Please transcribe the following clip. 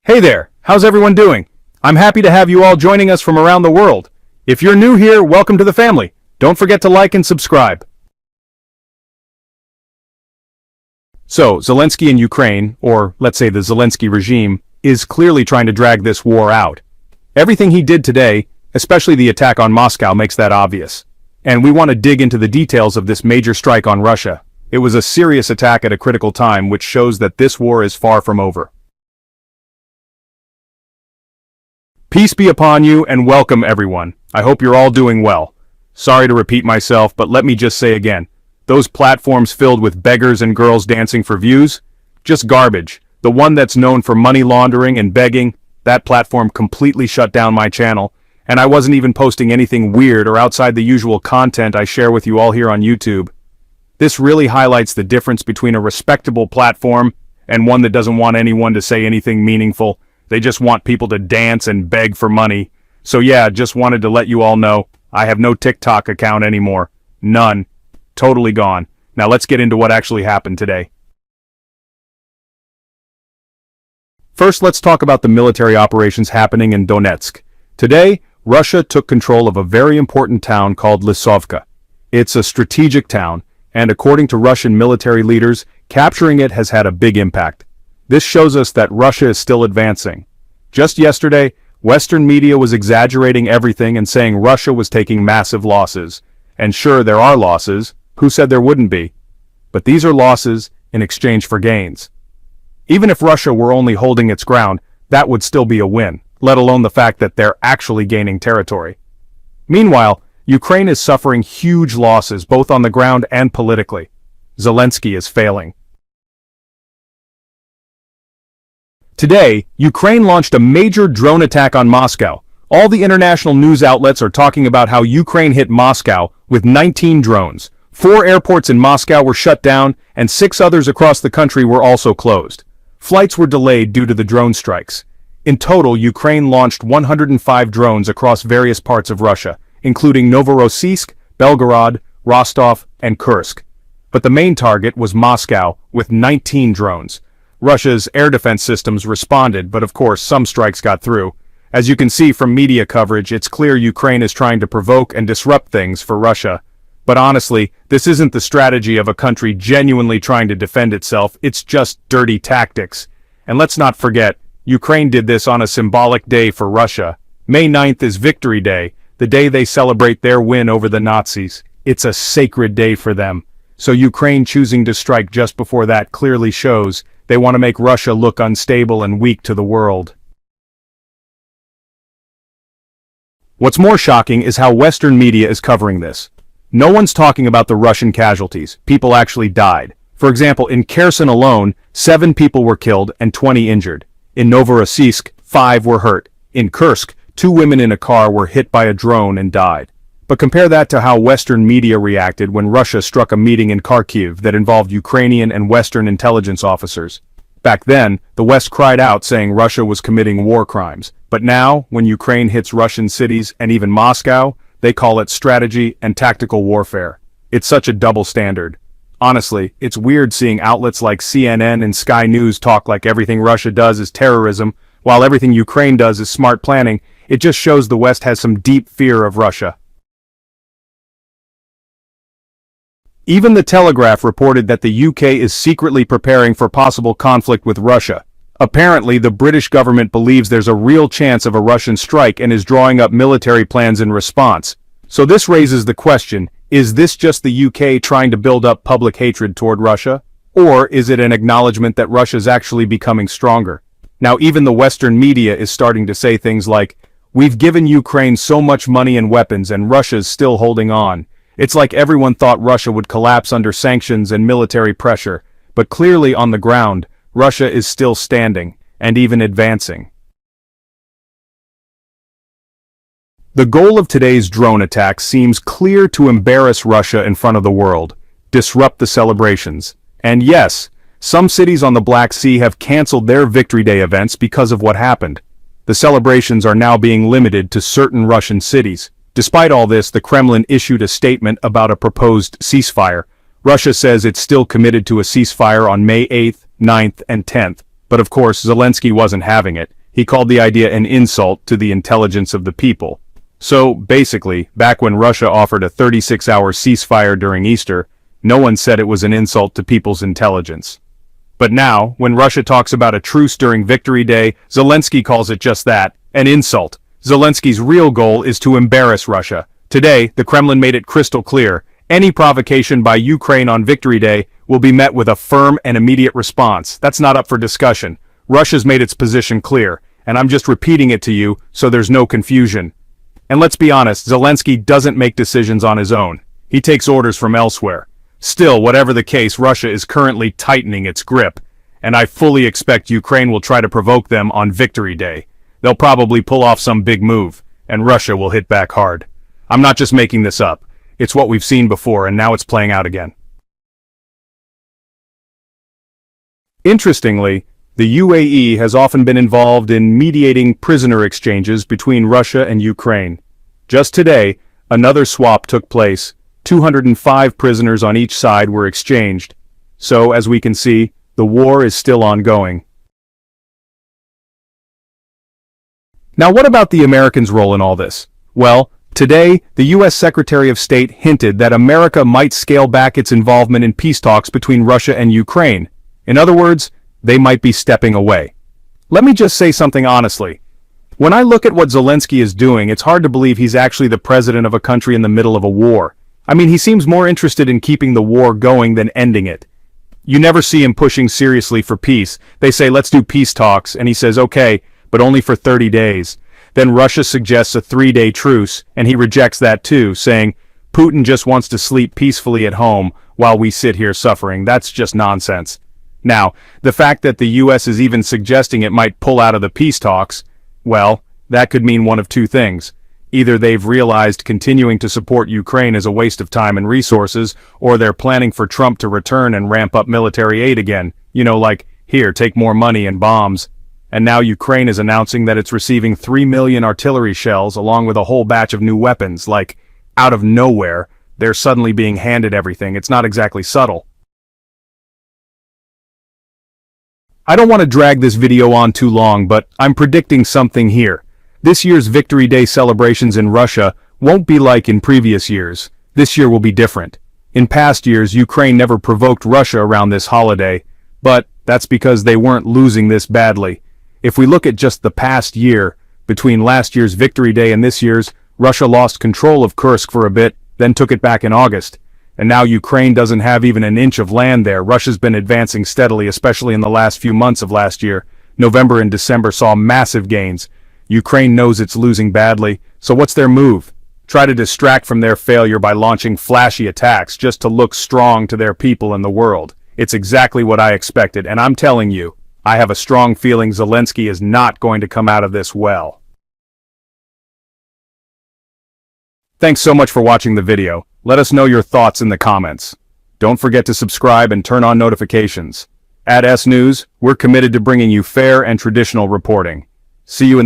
Hey there, how's everyone doing? I'm happy to have you all joining us from around the world. If you're new here, welcome to the family. Don't forget to like and subscribe. So, Zelensky in Ukraine, or let's say the Zelensky regime, is clearly trying to drag this war out. Everything he did today, especially the attack on Moscow, makes that obvious. And we want to dig into the details of this major strike on Russia. It was a serious attack at a critical time, which shows that this war is far from over. Peace be upon you and welcome everyone. I hope you're all doing well. Sorry to repeat myself, but let me just say again, those platforms filled with beggars and girls dancing for views? Just garbage. The one that's known for money laundering and begging, that platform completely shut down my channel, and I wasn't even posting anything weird or outside the usual content I share with you all here on YouTube. This really highlights the difference between a respectable platform and one that doesn't want anyone to say anything meaningful. They just want people to dance and beg for money. So yeah, just wanted to let you all know, I have no TikTok account anymore. None. Totally gone. Now let's get into what actually happened today. First, let's talk about the military operations happening in Donetsk. Today, Russia took control of a very important town called Lisovka. It's a strategic town, and according to Russian military leaders, capturing it has had a big impact. This shows us that Russia is still advancing. Just yesterday, Western media was exaggerating everything and saying Russia was taking massive losses. And sure, there are losses. Who said there wouldn't be? But these are losses in exchange for gains. Even if Russia were only holding its ground, that would still be a win, let alone the fact that they're actually gaining territory. Meanwhile, Ukraine is suffering huge losses both on the ground and politically. Zelensky is failing. Today, Ukraine launched a major drone attack on Moscow. All the international news outlets are talking about how Ukraine hit Moscow with 19 drones. 4 airports in Moscow were shut down, and 6 others across the country were also closed. Flights were delayed due to the drone strikes. In total, Ukraine launched 105 drones across various parts of Russia, including Novorossiysk, Belgorod, Rostov, and Kursk. But the main target was Moscow, with 19 drones. Russia's air defense systems responded, but of course some strikes got through. As you can see from media coverage, it's clear Ukraine is trying to provoke and disrupt things for Russia. But honestly, this isn't the strategy of a country genuinely trying to defend itself, it's just dirty tactics. And let's not forget, Ukraine did this on a symbolic day for Russia. May 9th is Victory Day, the day they celebrate their win over the Nazis. It's a sacred day for them. So Ukraine choosing to strike just before that clearly shows they want to make Russia look unstable and weak to the world. What's more shocking is how Western media is covering this. No one's talking about the Russian casualties. People actually died. For example, in Kherson alone, 7 people were killed and 20 injured. In Novorossiysk, 5 were hurt. In Kursk, 2 women in a car were hit by a drone and died. But compare that to how Western media reacted when Russia struck a meeting in Kharkiv that involved Ukrainian and Western intelligence officers. Back then, the West cried out saying Russia was committing war crimes. But now, when Ukraine hits Russian cities and even Moscow, they call it strategy and tactical warfare. It's such a double standard. Honestly, it's weird seeing outlets like CNN and Sky News talk like everything Russia does is terrorism, while everything Ukraine does is smart planning. It just shows the West has some deep fear of Russia. Even the Telegraph reported that the UK is secretly preparing for possible conflict with Russia. Apparently, the British government believes there's a real chance of a Russian strike and is drawing up military plans in response. So this raises the question, is this just the UK trying to build up public hatred toward Russia? Or is it an acknowledgement that Russia's actually becoming stronger? Now even the Western media is starting to say things like, "We've given Ukraine so much money and weapons and Russia's still holding on." It's like everyone thought Russia would collapse under sanctions and military pressure, but clearly on the ground, Russia is still standing, and even advancing. The goal of today's drone attack seems clear: to embarrass Russia in front of the world, disrupt the celebrations. And yes, some cities on the Black Sea have canceled their Victory Day events because of what happened. The celebrations are now being limited to certain Russian cities. Despite all this, the Kremlin issued a statement about a proposed ceasefire. Russia says it's still committed to a ceasefire on May 8th, 9th, and 10th. But of course, Zelensky wasn't having it. He called the idea an insult to the intelligence of the people. So, basically, back when Russia offered a 36-hour ceasefire during Easter, no one said it was an insult to people's intelligence. But now, when Russia talks about a truce during Victory Day, Zelensky calls it just that, an insult. Zelensky's real goal is to embarrass Russia. Today, the Kremlin made it crystal clear. Any provocation by Ukraine on Victory Day will be met with a firm and immediate response. That's not up for discussion. Russia's made its position clear, and I'm just repeating it to you so there's no confusion. And let's be honest, Zelensky doesn't make decisions on his own. He takes orders from elsewhere. Still, whatever the case, Russia is currently tightening its grip, and I fully expect Ukraine will try to provoke them on Victory Day. They'll probably pull off some big move, and Russia will hit back hard. I'm not just making this up. It's what we've seen before, and now it's playing out again. Interestingly, the UAE has often been involved in mediating prisoner exchanges between Russia and Ukraine. Just today, another swap took place. 205 prisoners on each side were exchanged. So, as we can see, the war is still ongoing. Now, what about the Americans' role in all this? Well, today, the U.S. Secretary of State hinted that America might scale back its involvement in peace talks between Russia and Ukraine. In other words, they might be stepping away. Let me just say something honestly. When I look at what Zelensky is doing, it's hard to believe he's actually the president of a country in the middle of a war. I mean, he seems more interested in keeping the war going than ending it. You never see him pushing seriously for peace. They say, let's do peace talks, and he says, okay, but only for 30 days. Then Russia suggests a 3-day truce, and he rejects that too, saying, Putin just wants to sleep peacefully at home while we sit here suffering. That's just nonsense. Now, the fact that the U.S. is even suggesting it might pull out of the peace talks, well, that could mean one of two things. Either they've realized continuing to support Ukraine is a waste of time and resources, or they're planning for Trump to return and ramp up military aid again. You know, like, here, take more money and bombs. And now Ukraine is announcing that it's receiving 3 million artillery shells along with a whole batch of new weapons. Like, out of nowhere, they're suddenly being handed everything. It's not exactly subtle. I don't want to drag this video on too long, but I'm predicting something here. This year's Victory Day celebrations in Russia won't be like in previous years. This year will be different. In past years, Ukraine never provoked Russia around this holiday, but that's because they weren't losing this badly. If we look at just the past year, between last year's Victory Day and this year's, Russia lost control of Kursk for a bit, then took it back in August. And now Ukraine doesn't have even an inch of land there. Russia's been advancing steadily, especially in the last few months of last year. November and December saw massive gains. Ukraine knows it's losing badly, so what's their move? Try to distract from their failure by launching flashy attacks just to look strong to their people and the world. It's exactly what I expected, and I'm telling you, I have a strong feeling Zelensky is not going to come out of this well. Thanks so much for watching the video. Let us know your thoughts in the comments. Don't forget to subscribe and turn on notifications. At S News, we're committed to bringing you fair and traditional reporting. See you in the